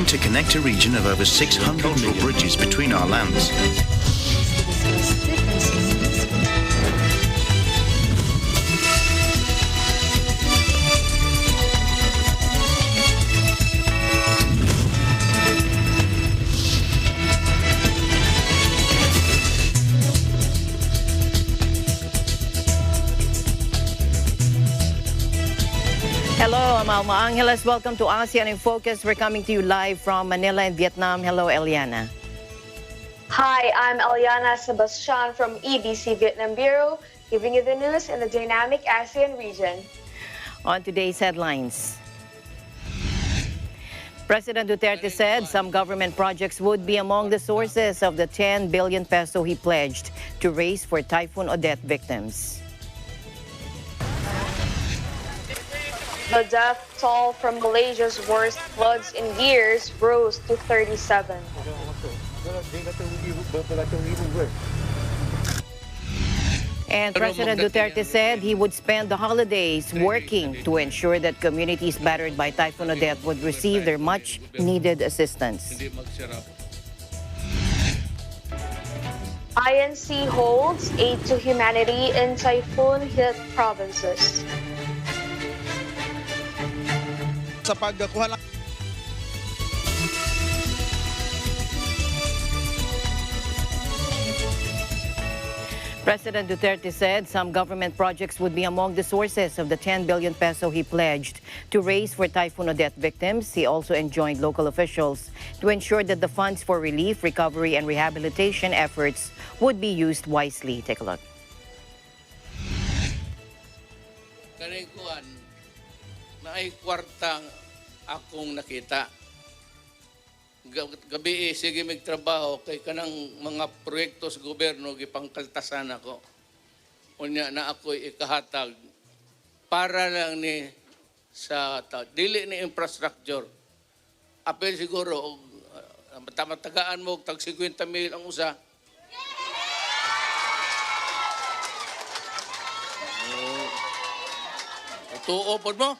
aiming to connect a region of over 600 million bridges between our lands. Hello, I'm Alma Angeles. Welcome to ASEAN in Focus. We're coming to you live from Manila in Vietnam. Hello, Eliana. Hi, I'm Eliana Sebastian from EBC Vietnam Bureau, giving you the news in the dynamic ASEAN region. On today's headlines, President Duterte said some government projects would be among the sources of the 10 billion peso he pledged to raise for Typhoon Odette victims. The death toll from Malaysia's worst floods in years rose to 37. And President Duterte said he would spend the holidays working to ensure that communities battered by Typhoon Odette would receive their much-needed assistance. INC holds aid to humanity in typhoon-hit provinces. Sa pagkuha lang President Duterte said some government projects would be among the sources of the 10 billion peso he pledged to raise for Typhoon Odette victims. He also enjoined local officials to ensure that the funds for relief, recovery, and rehabilitation efforts would be used wisely. Take a look. Na ay kwartang akong nakita. Gabi sige magtrabaho kay kanang mga proyekto sa gobyerno gipangkaltasan ako. Unya na ako'y ikahatag para lang ni sa dili ni infrastructure. Apel siguro matagaan mo tag 50 mil ang usa. Tuo pod mo?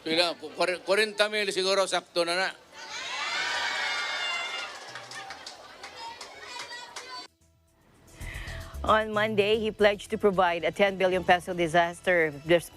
Pila, 40 mil siguro sakto na na. On Monday, he pledged to provide a 10 billion peso disaster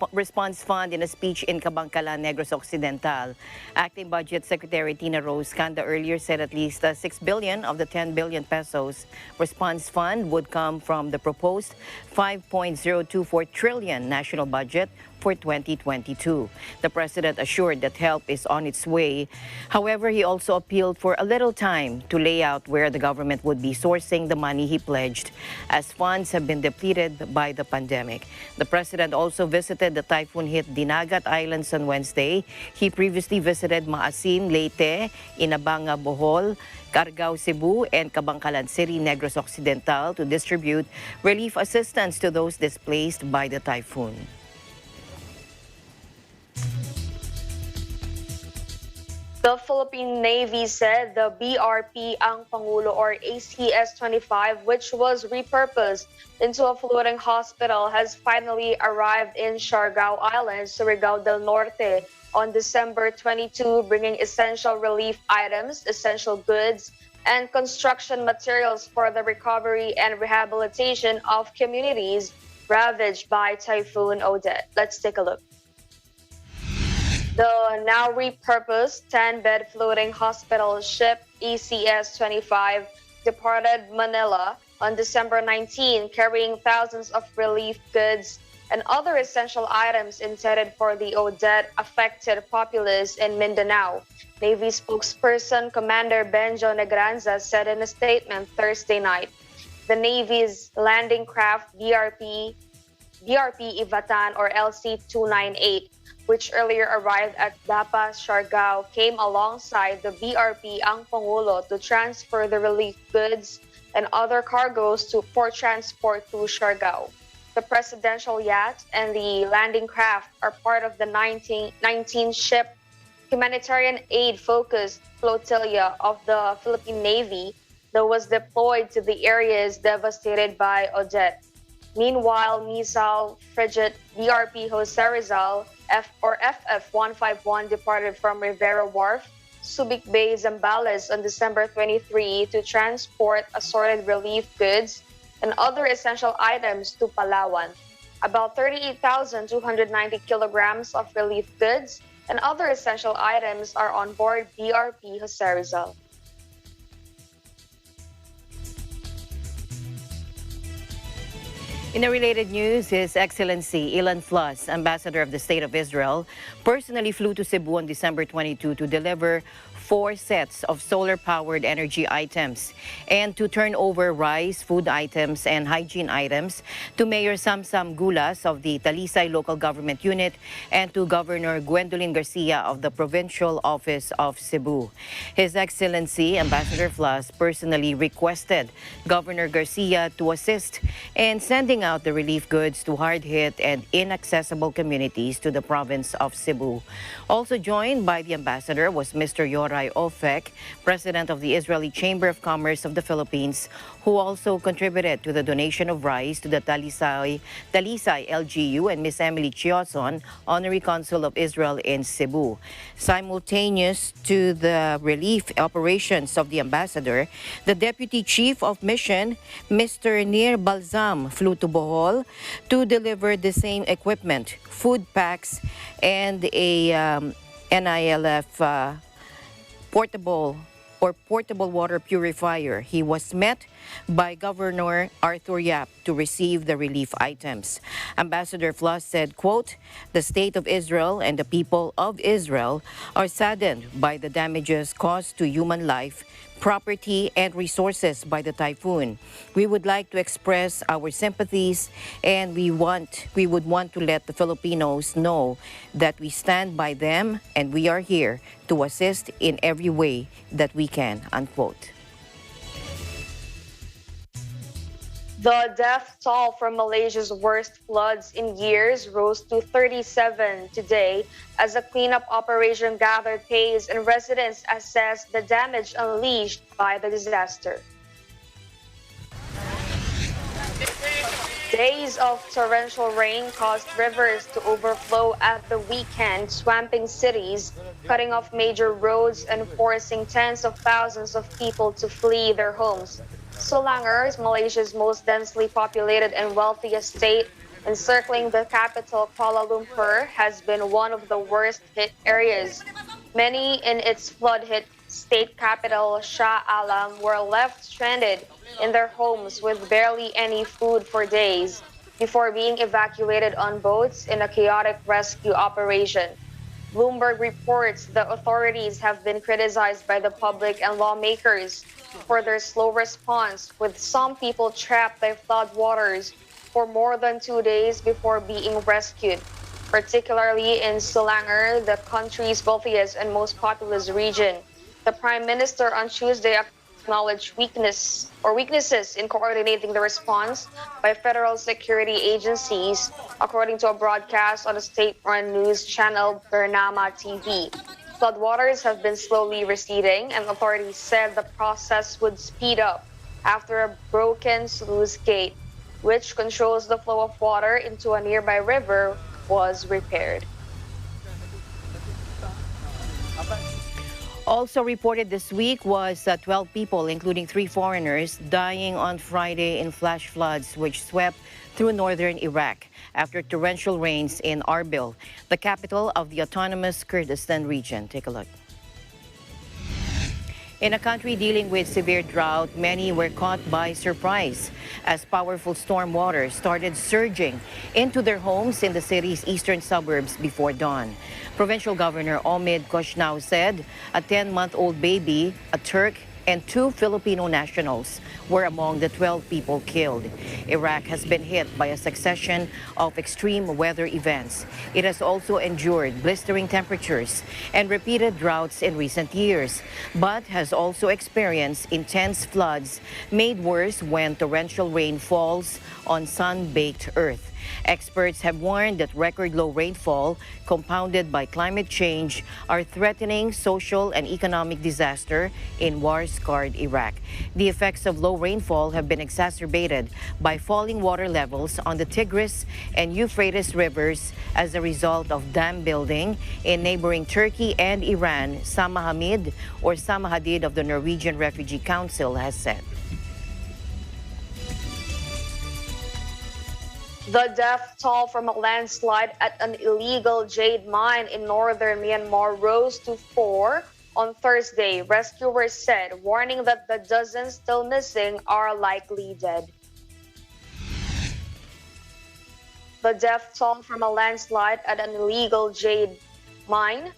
response fund in a speech in Cabangcalan, Negros Occidental. Acting Budget Secretary Tina Rose Canda earlier said at least 6 billion of the 10 billion pesos response fund would come from the proposed 5.024 trillion national budget for 2022. The president assured that help is on its way. However, he also appealed for a little time to lay out where the government would be sourcing the money he pledged, as funds have been depleted by the pandemic. The president also visited the typhoon-hit Dinagat Islands on Wednesday. He previously visited Maasin, Leyte, Inabanga, Bohol, Cargao, Cebu, and Cabangcalan City, Negros Occidental to distribute relief assistance to those displaced by the typhoon. The Philippine Navy said the BRP Ang Pangulo or ACS-25, which was repurposed into a floating hospital, has finally arrived in Siargao Islands, Surigao del Norte, on December 22, bringing essential relief items, essential goods, and construction materials for the recovery and rehabilitation of communities ravaged by Typhoon Odette. Let's take a look. The now repurposed 10-bed floating hospital ship ACS-25 departed Manila on December 19, carrying thousands of relief goods and other essential items intended for the Odette-affected populace in Mindanao. Navy spokesperson Commander Benjo Negranza said in a statement Thursday night, the Navy's landing craft BRP Ivatan or LC-298, which earlier arrived at Dapa, Siargao, came alongside the BRP Ang Pangulo to transfer the relief goods and other cargoes for transport to Siargao. The presidential yacht and the landing craft are part of the 19-ship humanitarian aid-focused flotilla of the Philippine Navy that was deployed to the areas devastated by Odette. Meanwhile, missile frigate BRP Jose Rizal FF151 departed from Rivera Wharf, Subic Bay, Zambales on December 23 to transport assorted relief goods and other essential items to Palawan. About 38,290 kilograms of relief goods and other essential items are on board BRP Jose Rizal. In a related news, His Excellency Ilan Flass, Ambassador of the State of Israel, personally flew to Cebu on December 22 to deliver 4 sets of solar-powered energy items and to turn over rice, food items, and hygiene items to Mayor Samsam Gulas of the Talisay Local Government Unit and to Governor Gwendolyn Garcia of the Provincial Office of Cebu. His Excellency Ambassador Flass personally requested Governor Garcia to assist in sending out the relief goods to hard-hit and inaccessible communities to the province of Cebu. Also joined by the ambassador was Mr. Yoray Ofek, President of the Israeli Chamber of Commerce of the Philippines, who also contributed to the donation of rice to the Talisay LGU, and Miss Emily Chioson, Honorary Consul of Israel in Cebu. Simultaneous to the relief operations of the ambassador, the Deputy Chief of Mission, Mr. Nir Balzam, flew to Bohol to deliver the same equipment, food packs, and a NILF portable water purifier. He was met by Governor Arthur Yap to receive the relief items. Ambassador Flass said, quote, "The state of Israel and the people of Israel are saddened by the damages caused to human life, property, and resources by the typhoon. We would like to express our sympathies, and we would want to let the Filipinos know that we stand by them and we are here to assist in every way that we can," unquote. The death toll from Malaysia's worst floods in years rose to 37 today as a cleanup operation gathered pace and residents assessed the damage unleashed by the disaster. Days of torrential rain caused rivers to overflow at the weekend, swamping cities, cutting off major roads, and forcing tens of thousands of people to flee their homes. Selangor, Malaysia's most densely populated and wealthiest state, encircling the capital Kuala Lumpur, has been one of the worst hit areas. Many in its flood-hit state capital, Shah Alam, were left stranded in their homes with barely any food for days before being evacuated on boats in a chaotic rescue operation. Bloomberg reports the authorities have been criticized by the public and lawmakers for their slow response, with some people trapped by flood waters for more than 2 days before being rescued, particularly in Selangor, the country's wealthiest and most populous region. The Prime Minister on Tuesday acknowledged weaknesses in coordinating the response by federal security agencies, according to a broadcast on the state-run news channel Bernama TV. Floodwaters have been slowly receding, and authorities said the process would speed up after a broken sluice gate, which controls the flow of water into a nearby river, was repaired. Also reported this week was 12 people, including 3 foreigners, dying on Friday in flash floods which swept through northern Iraq after torrential rains in Arbil, the capital of the autonomous Kurdistan region. Take a look. In a country dealing with severe drought, many were caught by surprise as powerful storm water started surging into their homes in the city's eastern suburbs before dawn. Provincial Governor Omid Koshnau said a 10-month-old baby, a Turk, and 2 Filipino nationals were among the 12 people killed. Iraq has been hit by a succession of extreme weather events. It has also endured blistering temperatures and repeated droughts in recent years, but has also experienced intense floods made worse when torrential rain falls on sun-baked earth. Experts have warned that record low rainfall, compounded by climate change, are threatening social and economic disaster in war-scarred Iraq. The effects of low rainfall have been exacerbated by falling water levels on the Tigris and Euphrates rivers as a result of dam building in neighboring Turkey and Iran, Sama Hamid or Sama Hadid of the Norwegian Refugee Council has said. The death toll from a landslide at an illegal jade mine in northern Myanmar rose to 4 on Thursday, rescuers said, warning that the dozens still missing are likely dead. The death toll from a landslide at an illegal jade mine.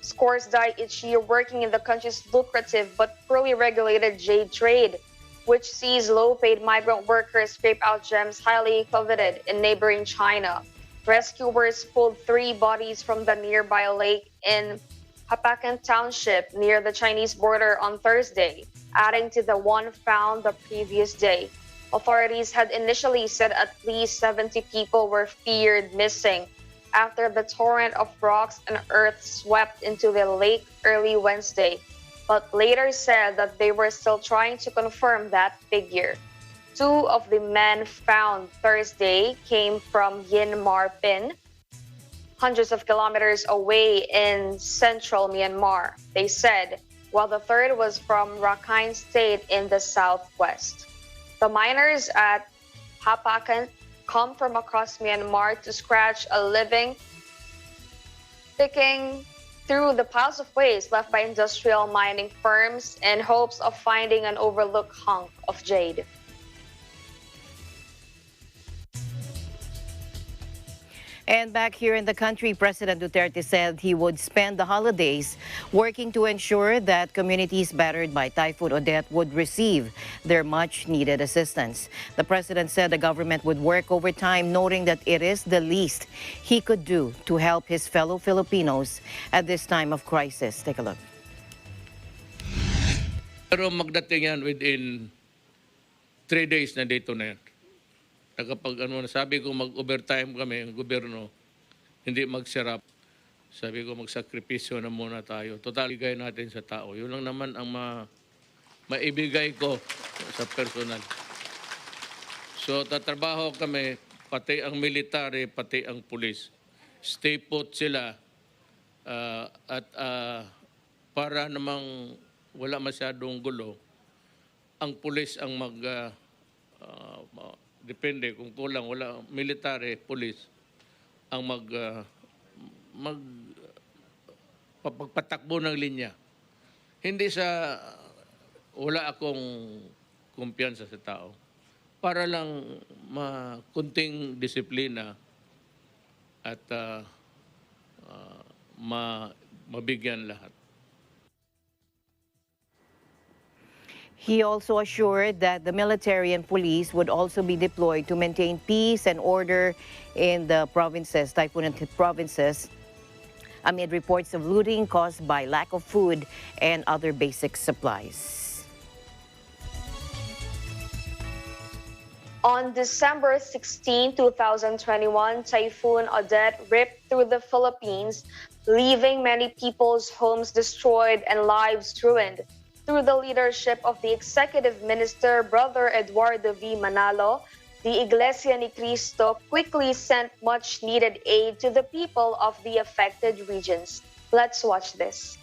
Scores die each year working in the country's lucrative but poorly regulated jade trade, which sees low-paid migrant workers scrape out gems highly coveted in neighboring China. Rescuers pulled 3 bodies from the nearby lake in Hapakan Township near the Chinese border on Thursday, adding to the one found the previous day. Authorities had initially said at least 70 people were feared missing after the torrent of rocks and earth swept into the lake early Wednesday, but later said that they were still trying to confirm that figure. 2 of the men found Thursday came from Yin Mar Pin, hundreds of kilometers away in central Myanmar, they said, while the third was from Rakhine State in the southwest. The miners at Hapakan come from across Myanmar to scratch a living, picking through the piles of waste left by industrial mining firms in hopes of finding an overlooked hunk of jade. And back here in the country, President Duterte said he would spend the holidays working to ensure that communities battered by Typhoon Odette would receive their much-needed assistance. The president said the government would work overtime, noting that it is the least he could do to help his fellow Filipinos at this time of crisis. Take a look. Pero magdating yan within 3 days na dito na yan. Kapag sabi ko mag-overtime kami, ang gobyerno, hindi mag-serap. Sabi ko magsakripisyo na muna tayo. Total, ibigay natin sa tao. Yun lang naman ang maibigay ko sa personal. So tatrabaho kami, pati ang military, pati ang pulis. Stay put sila at para namang wala masyadong gulo, ang pulis ang depende kung kulang, wala, military, police, ang pagpatakbo ng linya. Hindi sa, wala akong kumpiyansa sa tao. Para lang kunting disiplina at mabigyan lahat. He also assured that the military and police would also be deployed to maintain peace and order in the provinces, typhoon-hit provinces, amid reports of looting caused by lack of food and other basic supplies. On December 16, 2021, Typhoon Odette ripped through the Philippines, leaving many people's homes destroyed and lives ruined. Through the leadership of the Executive Minister, Brother Eduardo V. Manalo, the Iglesia ni Cristo quickly sent much-needed aid to the people of the affected regions. Let's watch this.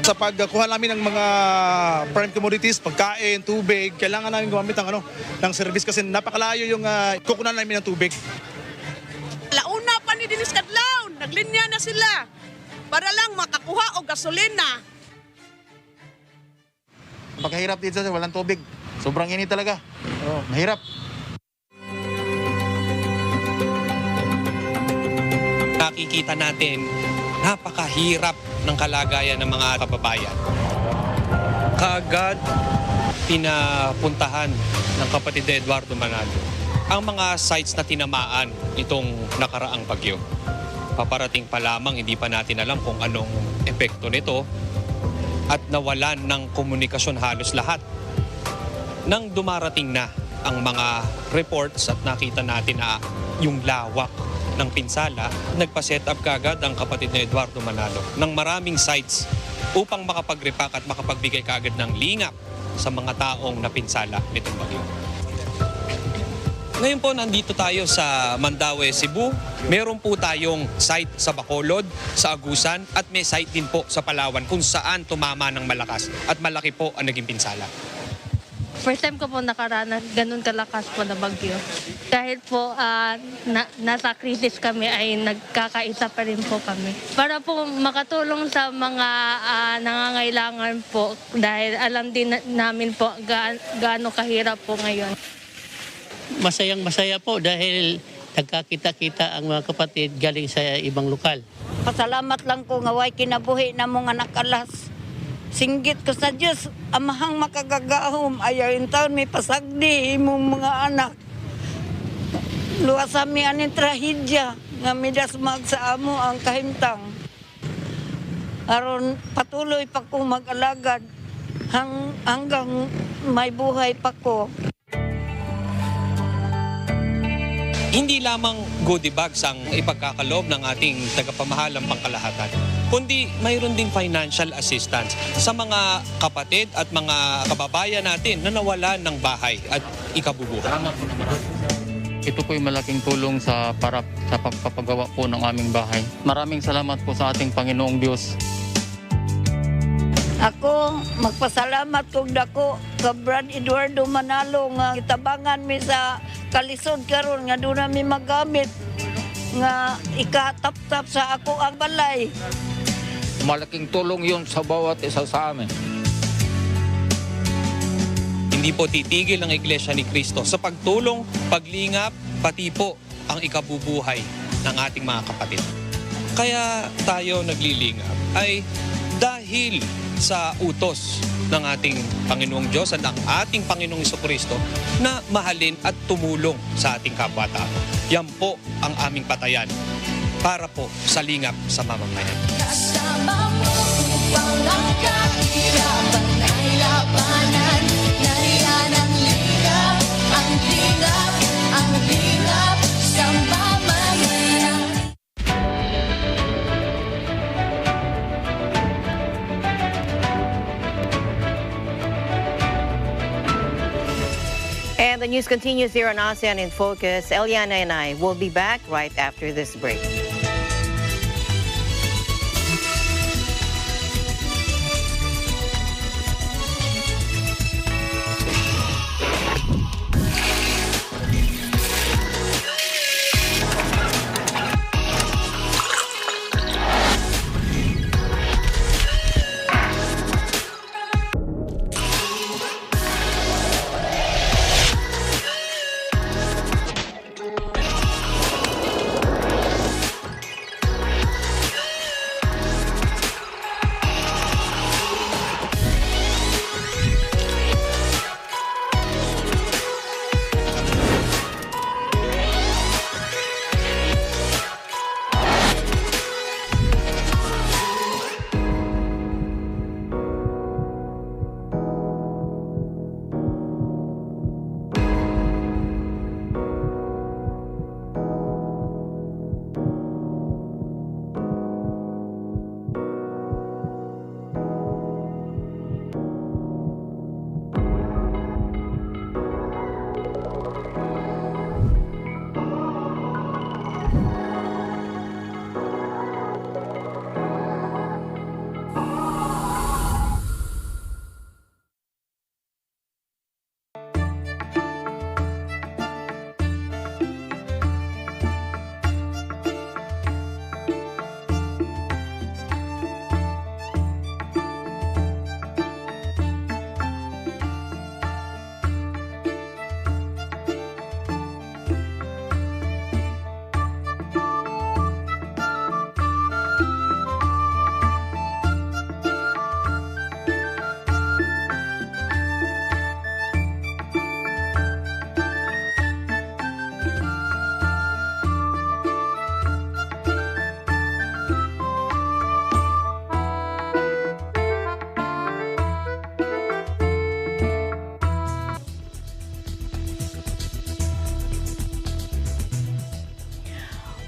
Sa pagkuha namin ng mga prime commodities, pagkain, tubig, kailangan namin gumamit ng service kasi napakalayo yung kukunan namin ng tubig. Launa pa ni Dinis Kadlaw, naglinya na sila para lang makakuha o gasolina. Napakahirap dito, walang tubig. Sobrang init talaga. Oh, mahirap. Nakikita natin, napakahirap ng kalagayan ng mga kababayan. Kaagad, pinapuntahan ng kapatid na Eduardo Manalo ang mga sites na tinamaan itong nakaraang bagyo. Paparating pa lamang, hindi pa natin alam kung anong epekto nito at nawalan ng komunikasyon halos lahat. Nang dumarating na ang mga reports at nakita natin na yung lawak ng pinsala, nagpa-set up kagad ang kapatid na Eduardo Manalo ng maraming sites upang makapag-repack at makapagbigay kagad ng lingap sa mga taong napinsala nitong bagyo. Ngayon po, nandito tayo sa Mandaue, Cebu. Meron po tayong site sa Bacolod, sa Agusan, at may site din po sa Palawan kung saan tumama ng malakas at malaki po ang naging pinsala. First time ko po nakaranas ganun kalakas po na bagyo. Dahil po nasa krisis kami ay nagkakaisa pa rin po kami. Para po makatulong sa mga nangangailangan po dahil alam din namin po gaano kahirap po ngayon. Masayang-masaya po dahil nagkakita-kita ang mga kapatid galing sa ibang lokal. Pasalamat lang ko nga way kinabuhi na mong anak alas. Singgit ko sa Diyos, amahang makagagahom, ayaw yung taon may pasagdi imong mga anak. Luwas ami aning trahedya, nga midas sa amo ang kahimtang. Aron patuloy pa kong mag-alagad hanggang may buhay pa ko. Hindi lamang goodie bags ang ipagkakaloob ng ating tagapamahalang pangkalahatan, kundi mayroon ding financial assistance sa mga kapatid at mga kababayan natin na nawalan ng bahay at ikabubuhay. Ito po yung malaking tulong sa pagpapagawa po ng aming bahay. Maraming salamat po sa ating Panginoong Diyos. Ako, magpasalamat kong dako ka Brad Eduardo Manalo nga itabangan mi sa kalisod karon nga doon namin magamit nga ikatap-tap sa ako ang balay. Malaking tulong yun sa bawat isa sa amin. Hindi po titigil ang Iglesia ni Cristo sa pagtulong, paglingap, pati po ang ikabubuhay ng ating mga kapatid. Kaya tayo naglilingap ay dahil sa utos ng ating Panginoong Diyos at ng ating Panginoong Jesucristo na mahalin at tumulong sa ating kapwa-tao. Yan po ang aming patayan para po sa lingap sa mamamayan. Kasama mo upang ang kahirapan ay labanan. Nariyan ang lingap, ang lingap, ang lingap sa mamamayan. And the news continues here on ASEAN in Focus. Eliana and I will be back right after this break.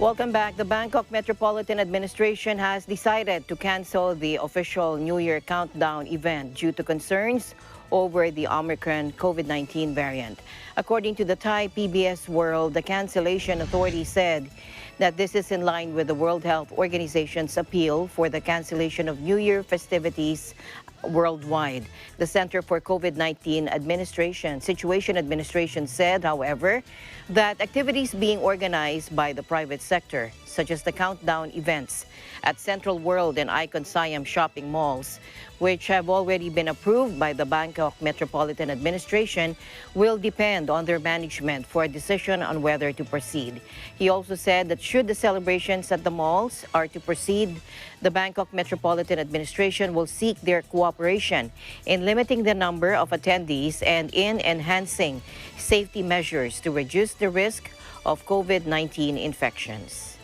Welcome back. The Bangkok Metropolitan Administration has decided to cancel the official New Year countdown event due to concerns over the Omicron COVID-19 variant. According to the Thai PBS World, the cancellation authority said that this is in line with the World Health Organization's appeal for the cancellation of New Year festivities worldwide. The Center for COVID-19 Situation Administration said, however, that activities being organized by the private sector, such as the countdown events at Central World and Icon Siam shopping malls, which have already been approved by the Bangkok Metropolitan Administration, will depend on their management for a decision on whether to proceed. He also said that should the celebrations at the malls are to proceed, the Bangkok Metropolitan Administration will seek their cooperation in limiting the number of attendees and in enhancing safety measures to reduce the risk of COVID-19 infections.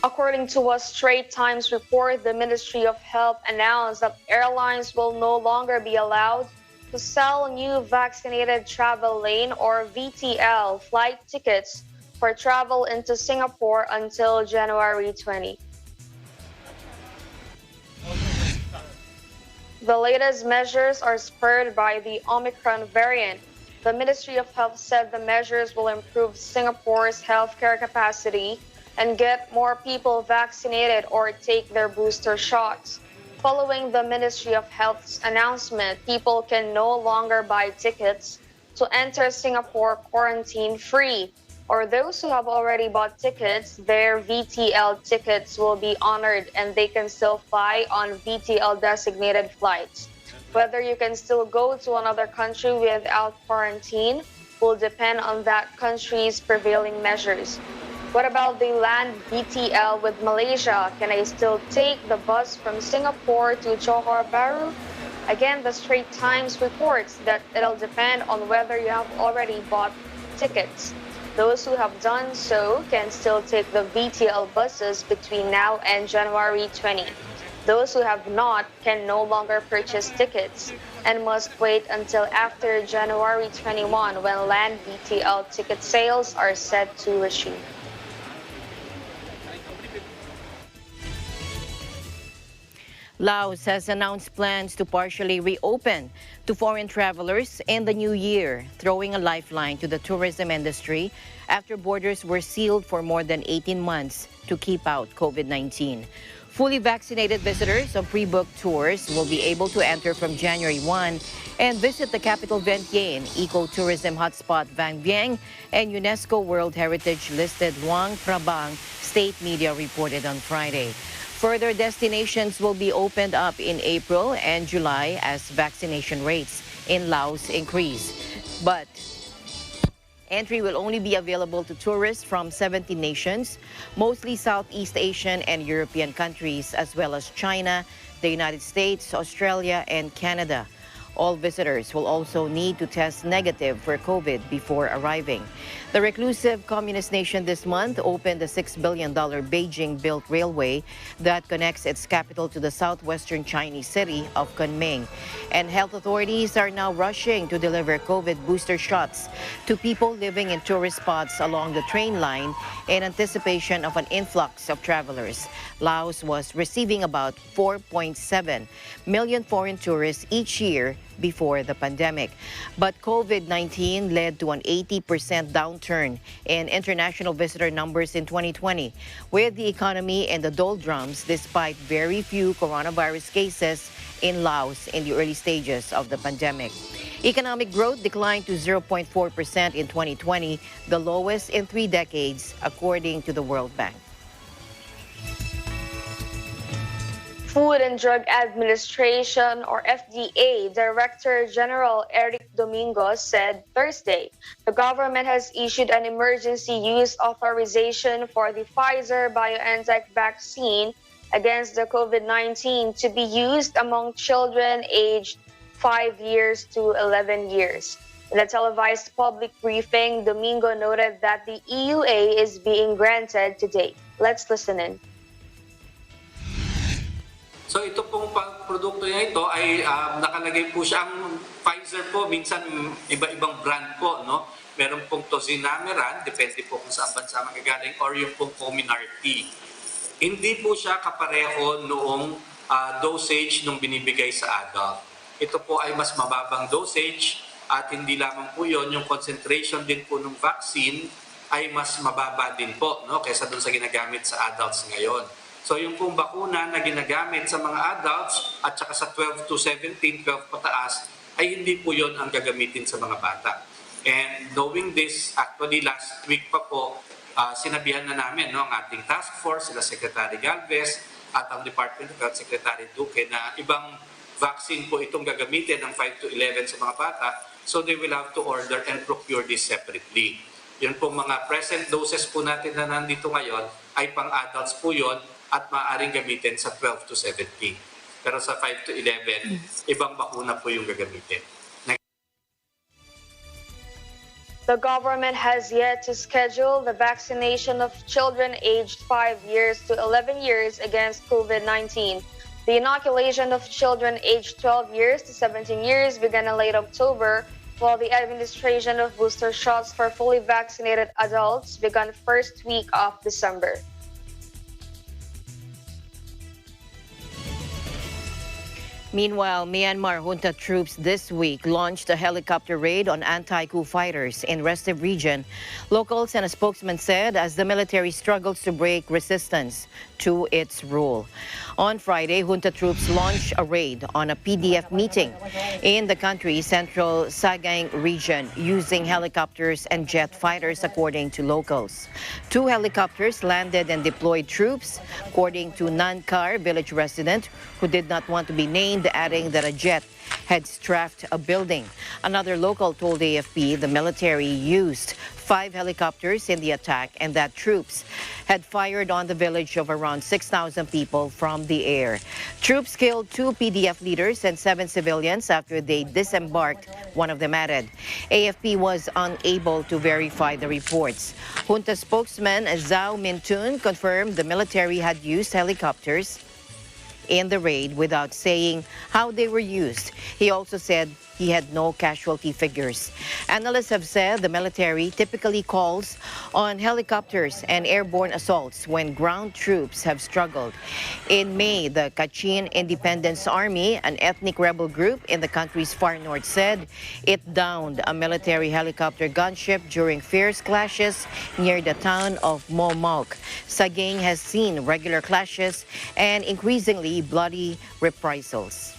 According to a Straits Times report, the Ministry of Health announced that airlines will no longer be allowed to sell new vaccinated travel lane or VTL flight tickets for travel into Singapore until January 20. The latest measures are spurred by the Omicron variant. The Ministry of Health said the measures will improve Singapore's healthcare capacity and get more people vaccinated or take their booster shots. Following the Ministry of Health's announcement, people can no longer buy tickets to enter Singapore quarantine-free, or those who have already bought tickets, their VTL tickets will be honored and they can still fly on VTL designated flights. Whether you can still go to another country without quarantine will depend on that country's prevailing measures. What about the land VTL with Malaysia? Can I still take the bus from Singapore to Johor Bahru? Again, the Straits Times reports that it'll depend on whether you have already bought tickets. Those who have done so can still take the VTL buses between now and January 20. Those who have not can no longer purchase tickets and must wait until after January 21 when land VTL ticket sales are set to resume. Laos has announced plans to partially reopen to foreign travelers in the new year, throwing a lifeline to the tourism industry after borders were sealed for more than 18 months to keep out COVID-19. Fully vaccinated visitors on pre-booked tours will be able to enter from January 1 and visit the capital Vientiane, eco-tourism hotspot Vang Vieng, and UNESCO World Heritage listed Luang Prabang, state media reported on Friday. Further destinations will be opened up in April and July as vaccination rates in Laos increase. But entry will only be available to tourists from 70 nations, mostly Southeast Asian and European countries, as well as China, the United States, Australia, and Canada. All visitors will also need to test negative for COVID before arriving. The reclusive communist nation this month opened the $6 billion Beijing-built railway that connects its capital to the southwestern Chinese city of Kunming. And health authorities are now rushing to deliver COVID booster shots to people living in tourist spots along the train line in anticipation of an influx of travelers. Laos was receiving about 4.7 million foreign tourists each year before the pandemic. But COVID-19 led to an 80% downturn in international visitor numbers in 2020, with the economy in the doldrums despite very few coronavirus cases in Laos in the early stages of the pandemic. Economic growth declined to 0.4% in 2020, the lowest in 3 decades, according to the World Bank. Food and Drug Administration, or FDA, Director General Eric Domingos said Thursday the government has issued an emergency use authorization for the Pfizer-BioNTech vaccine against the COVID-19 to be used among children aged 5 years to 11 years. In a televised public briefing, Domingo noted that the EUA is being granted today. Let's listen in. So ito pong produkto niya ito ay nakalagay po siya ang Pfizer po, minsan iba-ibang brand po, no? meron pong tozinameran, depende po kung saan bansa magagaling, or yung pong Comirnaty. Hindi po siya kapareho noong dosage nung binibigay sa adult. Ito po ay mas mababang dosage at hindi lamang po yon, yung concentration din po ng vaccine ay mas mababa din po, no, kaysa doon sa ginagamit sa adults ngayon. So yung pong bakuna na ginagamit sa mga adults at saka sa 12 to 17, 12 pataas, ay hindi po yon ang gagamitin sa mga bata. And knowing this, actually last week pa po, sinabihan na namin, no, ang ating task force, sila Secretary Galvez at ang Department of Health Secretary Duque, na ibang vaccine po itong gagamitin ng 5 to 11 sa mga bata, so they will have to order and procure this separately. Yun pong mga present doses po natin na nandito ngayon ay pang-adults po yun at maaaring gamitin sa 12 to 17. Pero sa 5 to 11, ibang bakuna po yung gagamitin. The government has yet to schedule the vaccination of children aged 5 years to 11 years against COVID-19. The inoculation of children aged 12 years to 17 years began in late October, while the administration of booster shots for fully vaccinated adults began first week of December. Meanwhile, Myanmar junta troops this week launched a helicopter raid on anti-coup fighters in Restive region. Locals and a spokesman said as the military struggles to break resistance to its rule. On Friday, junta troops launched a raid on a PDF meeting in the country's central Sagaing region using helicopters and jet fighters, according to locals. 2 helicopters landed and deployed troops, according to Nankar village resident who did not want to be named, adding that a jet had strafed a building. Another local told AFP the military used 5 helicopters in the attack and that troops had fired on the village of around 6,000 people from the air. Troops killed 2 PDF leaders and 7 civilians after they disembarked, one of them added. AFP was unable to verify the reports. Junta spokesman Zhao Mintun confirmed the military had used helicopters in the raid without saying how they were used. He also said he had no casualty figures. Analysts have said the military typically calls on helicopters and airborne assaults when ground troops have struggled. In May, the Kachin Independence Army, an ethnic rebel group in the country's far north, said it downed a military helicopter gunship during fierce clashes near the town of Momauk. Sagaing has seen regular clashes and increasingly bloody reprisals.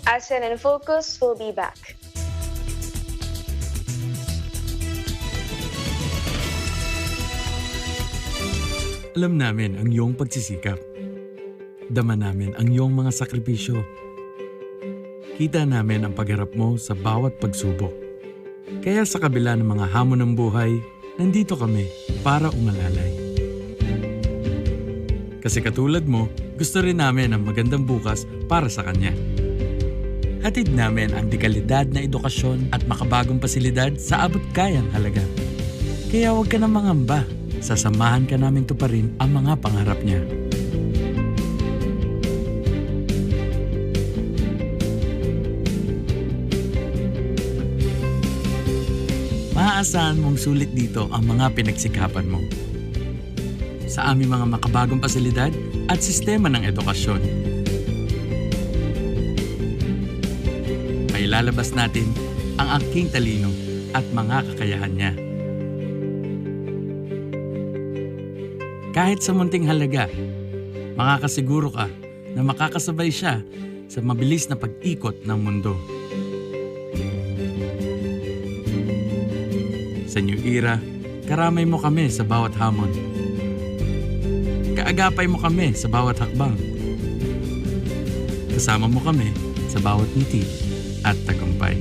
ASEAN in Focus will be back. Alam namin ang iyong pagsisikap. Dama namin ang iyong mga sakripisyo. Kita namin ang pagharap mo sa bawat pagsubok. Kaya sa kabila ng mga hamon ng buhay, nandito kami para umalalay. Kasi katulad mo, gusto rin namin ang magandang bukas para sa kanya. Hatid namin ang dekalidad na edukasyon at makabagong pasilidad sa abot kayang halaga. Kaya huwag ka na mangamba. Sasamahan ka namin tuparin ang mga pangarap niya. Maaasahan mong sulit dito ang mga pinagsikapan mo. Sa aming mga makabagong pasilidad at sistema ng edukasyon. Ilalabas natin ang aking talino at mga kakayahan niya. Kahit sa munting halaga, makakasiguro ka na makakasabay siya sa mabilis na pag-ikot ng mundo. Sa New Era, karamay mo kami sa bawat hamon. Kaagapay mo kami sa bawat hakbang. Kasama mo kami sa bawat ngiti at tagumpay.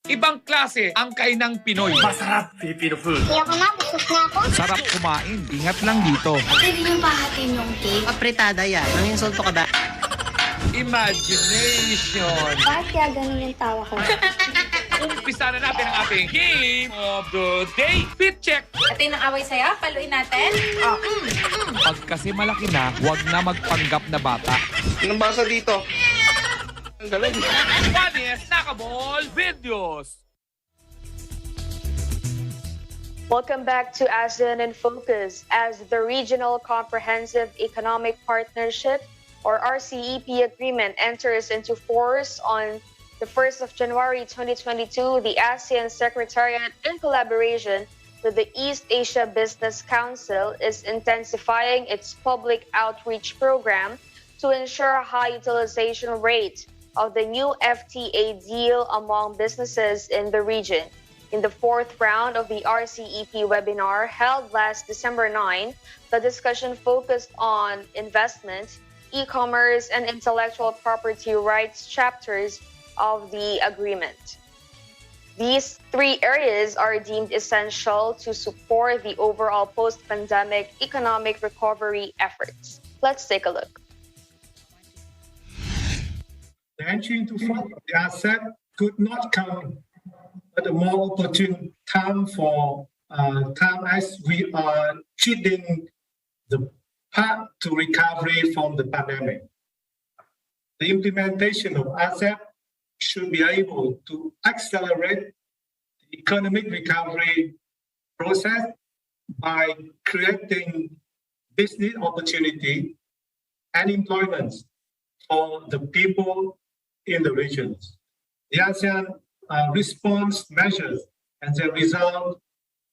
Ibang klase ang kainang Pinoy. Masarap Filipino food. Ayoko na, busog na ako. Sarap kumain. Ingat lang dito. Pwede niyong pahatin yung cake. Apretada yan. Nanginsulto ka ba? Imagination. Bakit kaya ganun yung tawa ko? Umpisa na natin ang ating Game of the Day. Fit check. At yung away sa'yo, paluin natin. Pag kasi malaki na, huwag na magpanggap na bata. Anong basa dito? Ang galing. Funniest Nakaball Videos. Welcome back to ASEAN in Focus. As the Regional Comprehensive Economic Partnership, or RCEP agreement enters into force on the 1st of January 2022, the ASEAN Secretariat, in collaboration with the East Asia Business Council, is intensifying its public outreach program to ensure a high utilization rate of the new FTA deal among businesses in the region. In the fourth round of the RCEP webinar held last December 9, the discussion focused on investment, e-commerce, and intellectual property rights chapters of the agreement. These three areas are deemed essential to support the overall post-pandemic economic recovery efforts. Let's take a look. The entry into force of the RCEP could not come at a more opportune time as we are treating the path to recovery from the pandemic. The implementation of RCEP should be able to accelerate the economic recovery process by creating business opportunity and employment for the people in the regions. The ASEAN response measures and their result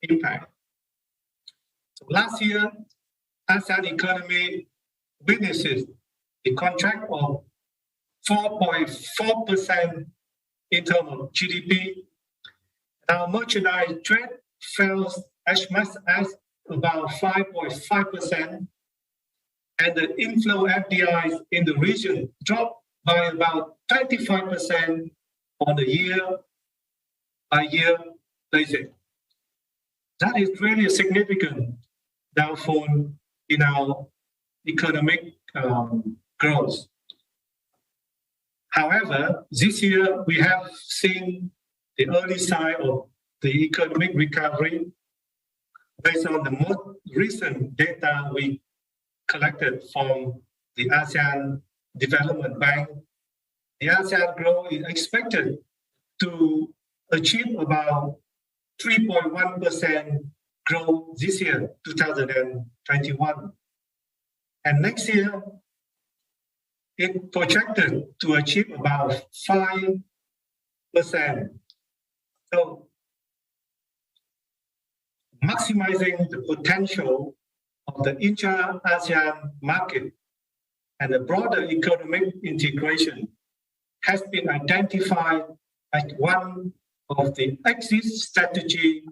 impact. So last year, ASEAN economy witnesses a contract of 4.4% in terms of GDP. Our merchandise trade fell as much as about 5.5%, and the inflow FDIs in the region dropped by about 25% on a year-by-year basis. That is really a significant downfall in our economic growth. However, this year we have seen the early sign of the economic recovery based on the most recent data we collected from the ASEAN Development Bank. The ASEAN growth is expected to achieve about 3.1% growth this year, 2021. And next year, it projected to achieve about 5%. So, maximizing the potential of the intra-ASEAN market and the broader economic integration has been identified as one of the exit strategy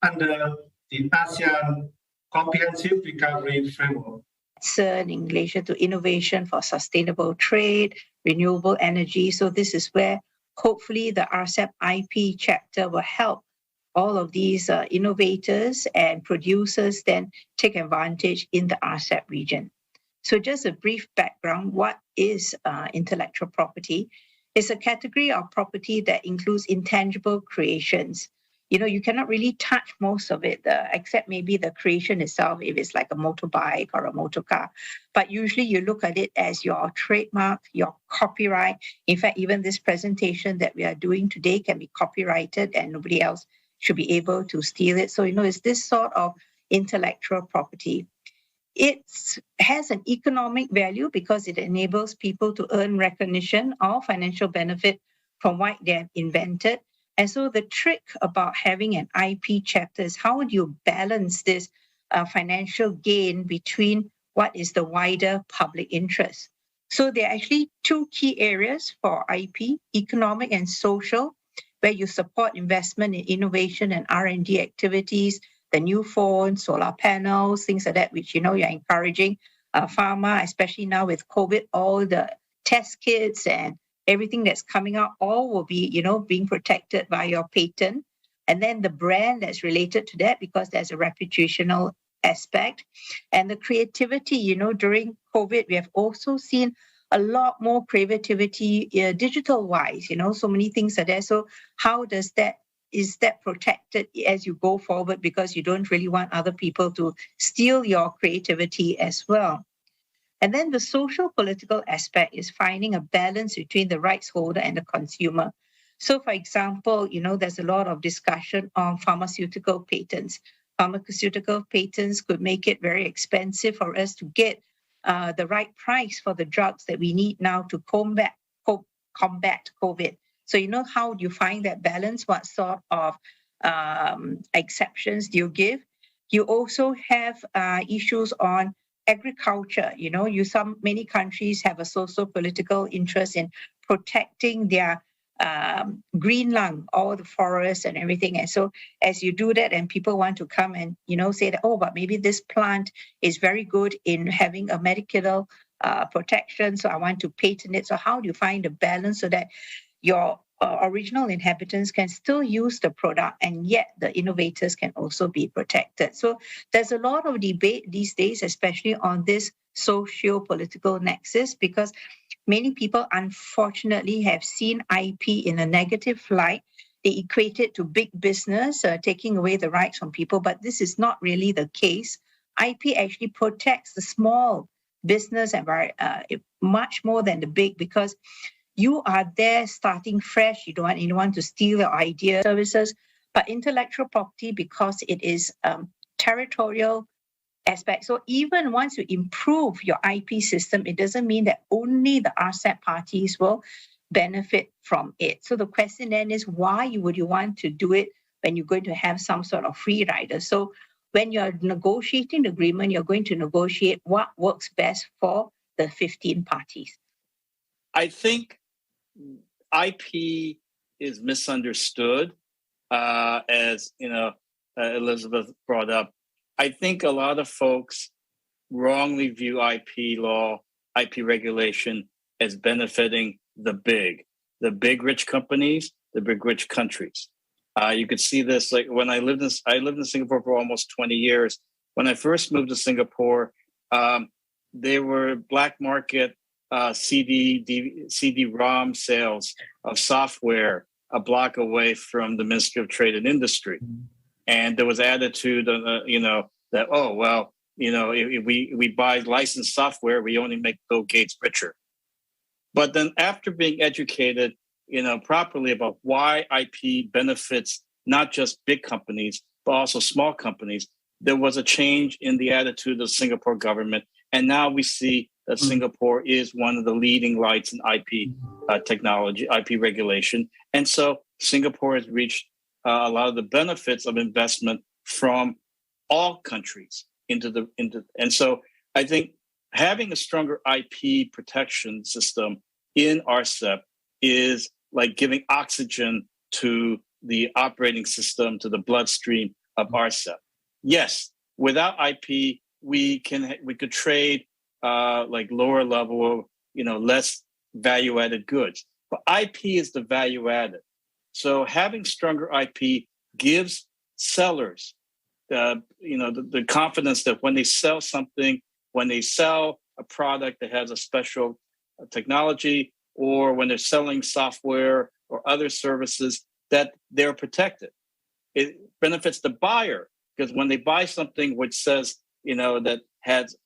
under the ASEAN Comprehensive Recovery Framework. In relation to innovation for sustainable trade, renewable energy. So this is where hopefully the RCEP IP chapter will help all of these innovators and producers then take advantage in the RCEP region. So just a brief background, what is intellectual property? It's a category of property that includes intangible creations. You know, you cannot really touch most of it, except maybe the creation itself, if it's like a motorbike or a motor car. But usually you look at it as your trademark, your copyright. In fact, even this presentation that we are doing today can be copyrighted and nobody else should be able to steal it. So, you know, it's this sort of intellectual property. It has an economic value because it enables people to earn recognition or financial benefit from what they have invented. And so the trick about having an IP chapter is how do you balance this financial gain between what is the wider public interest? So there are actually two key areas for IP, economic and social, where you support investment in innovation and R&D activities, the new phones, solar panels, things like that, which, you know, you're encouraging pharma, especially now with COVID, all the test kits and everything that's coming out, all will be, being protected by your patent. And then the brand that's related to that, because there's a reputational aspect. And the creativity, during COVID, we have also seen a lot more creativity digital-wise, so many things are there. So how is that protected as you go forward, because you don't really want other people to steal your creativity as well. And then the social political aspect is finding a balance between the rights holder and the consumer. So for example, there's a lot of discussion on pharmaceutical patents. Pharmaceutical patents could make it very expensive for us to get the right price for the drugs that we need now to combat COVID. So, how do you find that balance? What sort of exceptions do you give? You also have issues on agriculture. Many countries have a socio-political interest in protecting their green lung, all the forests and everything. And so as you do that, and people want to come and, say that, but maybe this plant is very good in having a medical protection, so I want to patent it. So how do you find a balance so that your original inhabitants can still use the product, and yet the innovators can also be protected? So there's a lot of debate these days, especially on this socio-political nexus, because many people, unfortunately, have seen IP in a negative light. They equate it to big business, taking away the rights from people, but this is not really the case. IP actually protects the small business much more than the big, because you are there starting fresh. You don't want anyone to steal your idea, services. But intellectual property, because it is territorial aspect. So even once you improve your IP system, it doesn't mean that only the RCEP parties will benefit from it. So the question then is, why would you want to do it when you're going to have some sort of free rider? So when you're negotiating the agreement, you're going to negotiate what works best for the 15 parties. I think IP is misunderstood, as Elizabeth brought up. I think a lot of folks wrongly view IP law, IP regulation as benefiting the big rich companies, the big rich countries. You could see this like when I lived in Singapore for almost 20 years. When I first moved to Singapore, there were black market CD-ROM sales of software a block away from the Ministry of Trade and Industry. And there was attitude, that, if we buy licensed software, we only make Bill Gates richer. But then after being educated, properly about why IP benefits not just big companies, but also small companies, there was a change in the attitude of the Singapore government. And now we see that Singapore is one of the leading lights in IP technology, IP regulation. And so Singapore has reached a lot of the benefits of investment from all countries and so I think having a stronger IP protection system in RCEP is like giving oxygen to the operating system, to the bloodstream of RCEP. Yes, without IP, we could trade like lower level, less value added goods. But IP is the value added. So having stronger IP gives sellers the confidence that when they sell something, when they sell a product that has a special technology, or when they're selling software or other services, that they're protected. It benefits the buyer, because when they buy something which says, that has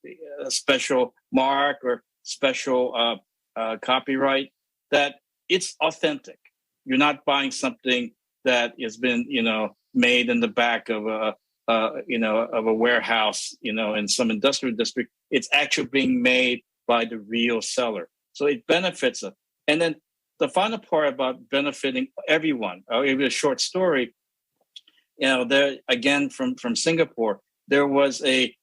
a special mark or special copyright, that it's authentic. You're not buying something that has been, made in the back of a warehouse, in some industrial district. It's actually being made by the real seller. So it benefits them. And then the final part about benefiting everyone, I'll give you a short story. There again from Singapore, there was a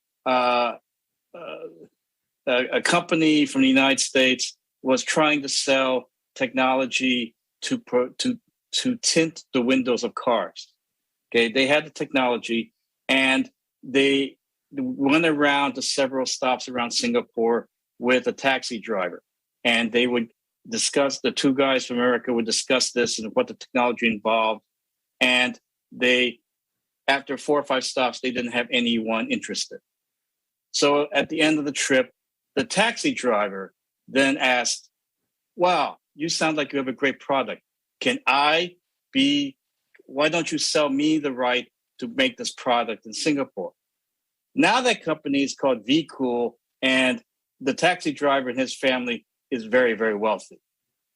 company from the United States was trying to sell technology to tint the windows of cars. Okay, they had the technology, and they went around to several stops around Singapore with a taxi driver, and they would discussed, the two guys from America would discuss this and what the technology involved. And after 4 or 5 stops, they didn't have anyone interested. So at the end of the trip, the taxi driver then asked, wow, you sound like you have a great product. Why don't you sell me the right to make this product in Singapore? Now that company is called VCool, and the taxi driver and his family is very, very wealthy.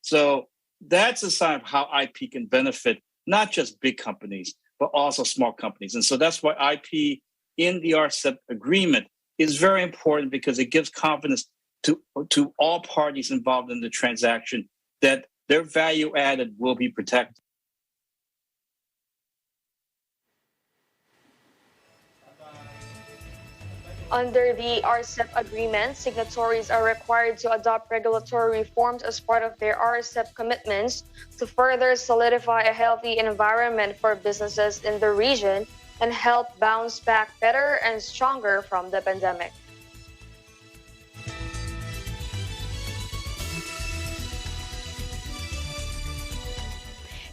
So that's a sign of how IP can benefit not just big companies, but also small companies. And so that's why IP in the RCEP agreement is very important, because it gives confidence to all parties involved in the transaction that their value added will be protected. Under the RCEP agreement, signatories are required to adopt regulatory reforms as part of their RCEP commitments to further solidify a healthy environment for businesses in the region and help bounce back better and stronger from the pandemic.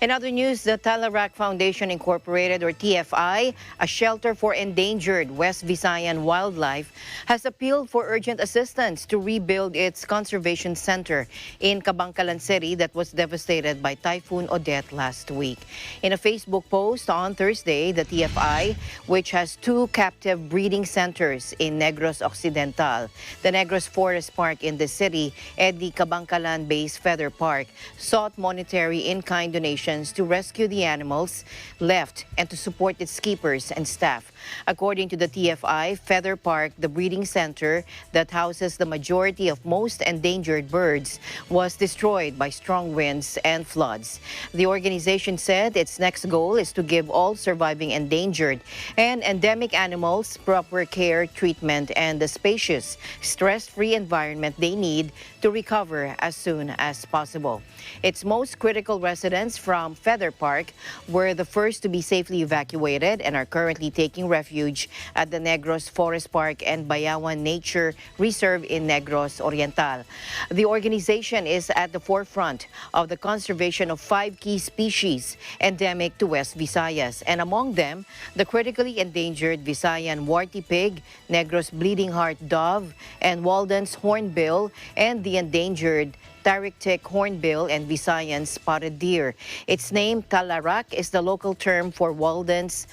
In other news, the Talarak Foundation Incorporated, or TFI, a shelter for endangered West Visayan wildlife, has appealed for urgent assistance to rebuild its conservation center in Cabangcalan City that was devastated by Typhoon Odette last week. In a Facebook post on Thursday, the TFI, which has 2 captive breeding centers in Negros Occidental, the Negros Forest Park in the city, and the Cabangcalan-based Feather Park, sought monetary in-kind donations to rescue the animals left and to support its keepers and staff. According to the TFI, Feather Park, the breeding center that houses the majority of most endangered birds, was destroyed by strong winds and floods. The organization said its next goal is to give all surviving endangered and endemic animals proper care, treatment, and the spacious, stress-free environment they need to recover as soon as possible. Its most critical residents from Feather Park were the first to be safely evacuated and are currently taking refuge at the Negros Forest Park and Bayawan Nature Reserve in Negros Oriental. The organization is at the forefront of the conservation of 5 key species endemic to West Visayas, and among them, the critically endangered Visayan warty pig, Negros bleeding heart dove, and Walden's hornbill, and the endangered Tarictic hornbill and Visayan spotted deer. Its name, Talarak, is the local term for Walden's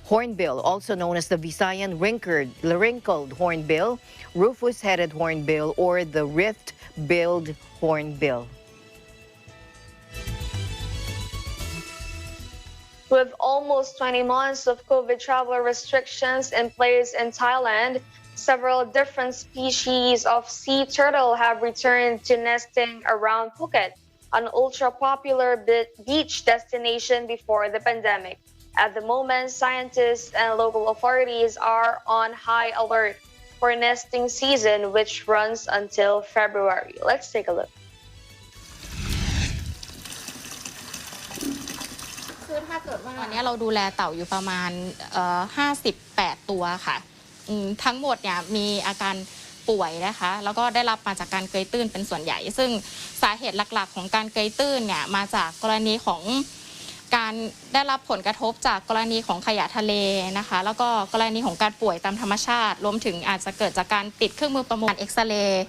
hornbill, also known as the Visayan wrinkled hornbill, rufous-headed hornbill, or the rift-billed hornbill. With almost 20 months of COVID travel restrictions in place in Thailand, several different species of sea turtle have returned to nesting around Phuket, an ultra-popular beach destination before the pandemic. At the moment, scientists and local authorities are on high alert for nesting season, which runs until February. Let's take a look. คือถ้าเกิดว่าตอนนี้เราดูแลเต่าอยู่ประมาณ58 ตัวค่ะทั้งหมดเนี่ยมีอาการป่วยนะคะแล้วก็ได้รับมาจากการเกยตื้นเป็นส่วนใหญ่ซึ่งสาเหตุหลักๆของการเกยตื้นเนี่ยมาจากกรณีของการได้รับผลกระทบจากกรณีของขยะทะเลนะคะแล้วก็กรณีของการป่วยตามธรรมชาติรวมถึงอาจจะเกิดจากการติดเครื่องมือประมวลเอ็กซเรย์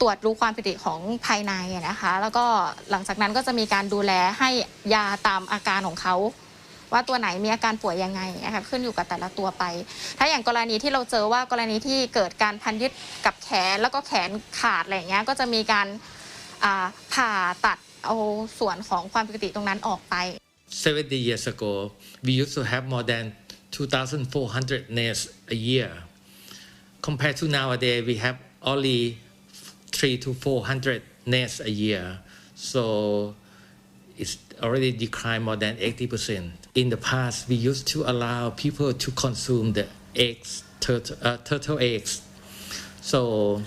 ตรวจรู้ความผิดปกติของภายในนะคะแล้วก็หลังจากนั้นก็จะมีการดูแลให้ยาตามอาการของเขาว่าตัวไหนมีอาการป่วยยังไงนะคะขึ้นอยู่กับแต่ละตัวไปถ้าอย่างกรณีที่เราเจอว่ากรณีที่เกิดการพันยึดกับแขนแล้วก็แขนขาดอะไรอย่างเงี้ยก็จะมีการผ่าตัดเอาส่วนของความผิดปกติตรงนั้นออกไป 70 years ago we used to have more than 2,400 nests a year compared to nowadays we have only 300 to 400 nests a year so it's already declined more than 80%. In the past, we used to allow people to consume the eggs, turtle eggs. So,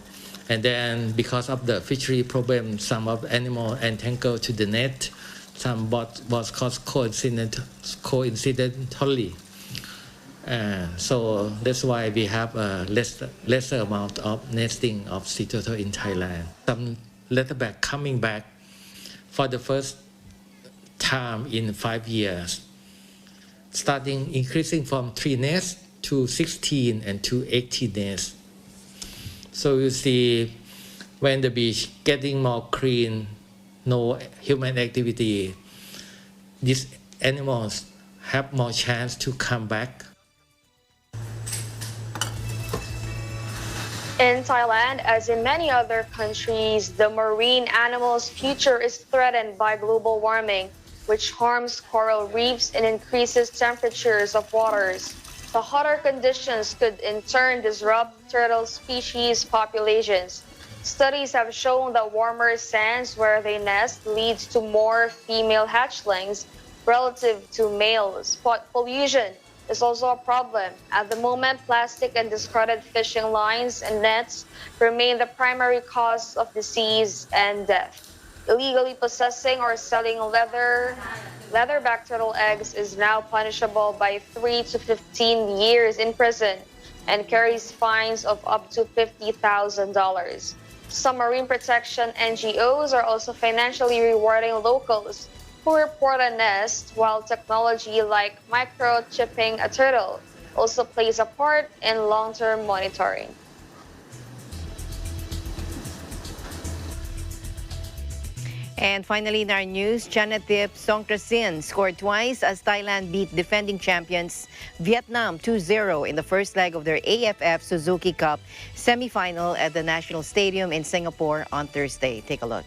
and then because of the fishery problem, some of the animals entangled to the net, some was caused coincidentally. So that's why we have a lesser amount of nesting of sea turtle in Thailand. Some leatherback coming back for the first time in 5 years, starting increasing from 3 nests to 16 and to 18 nests. So you see, when the beach getting more clean, no human activity, these animals have more chance to come back. In Thailand, as in many other countries, the marine animals' future is threatened by global warming, which harms coral reefs and increases temperatures of waters. The hotter conditions could in turn disrupt turtle species populations. Studies have shown that warmer sands where they nest leads to more female hatchlings relative to males. But pollution is also a problem. At the moment, plastic and discarded fishing lines and nets remain the primary cause of disease and death. Illegally possessing or selling leatherback turtle eggs is now punishable by 3 to 15 years in prison and carries fines of up to $50,000. Some marine protection NGOs are also financially rewarding locals who report a nest, while technology like microchipping a turtle also plays a part in long-term monitoring. And finally in our news, Chanatip Songkrasin scored twice as Thailand beat defending champions Vietnam 2-0 in the first leg of their AFF Suzuki Cup semifinal at the National Stadium in Singapore on Thursday. Take a look.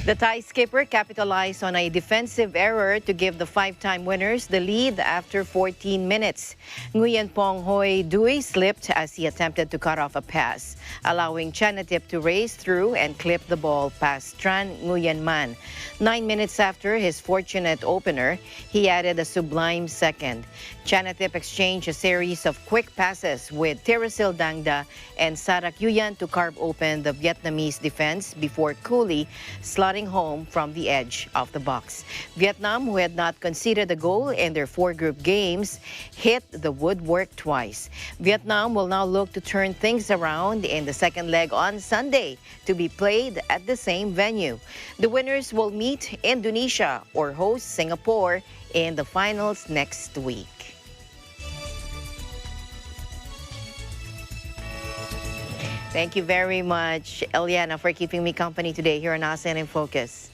The Thai skipper capitalized on a defensive error to give the 5-time winners the lead after 14 minutes. Nguyen Pong Hoi Dui slipped as he attempted to cut off a pass, allowing Chanatip to race through and clip the ball past Tran Nguyen Man. 9 minutes after his fortunate opener, he added a sublime second. Chanatip exchanged a series of quick passes with Teerasil Dangda and Sarak Yuyan to carve open the Vietnamese defense before coolly slotting home from the edge of the box. Vietnam, who had not conceded a goal in their 4 group games, hit the woodwork twice. Vietnam will now look to turn things around in the second leg on Sunday to be played at the same venue. The winners will meet Indonesia or host Singapore in the finals next week. Thank you very much, Eliana, for keeping me company today here on ASEAN in Focus.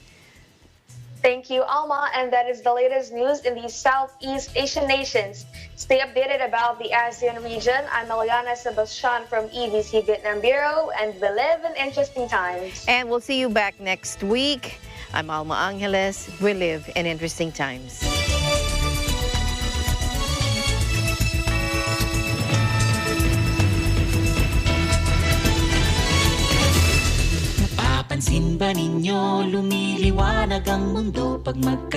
Thank you, Alma, and that is the latest news in the Southeast Asian nations. Stay updated about the ASEAN region. I'm Eliana Sebastian from EBC Vietnam Bureau, and we live in interesting times. And we'll see you back next week. I'm Alma Angeles. We live in interesting times. Napapansin ba ninyo lumiliwanag ang mundo pag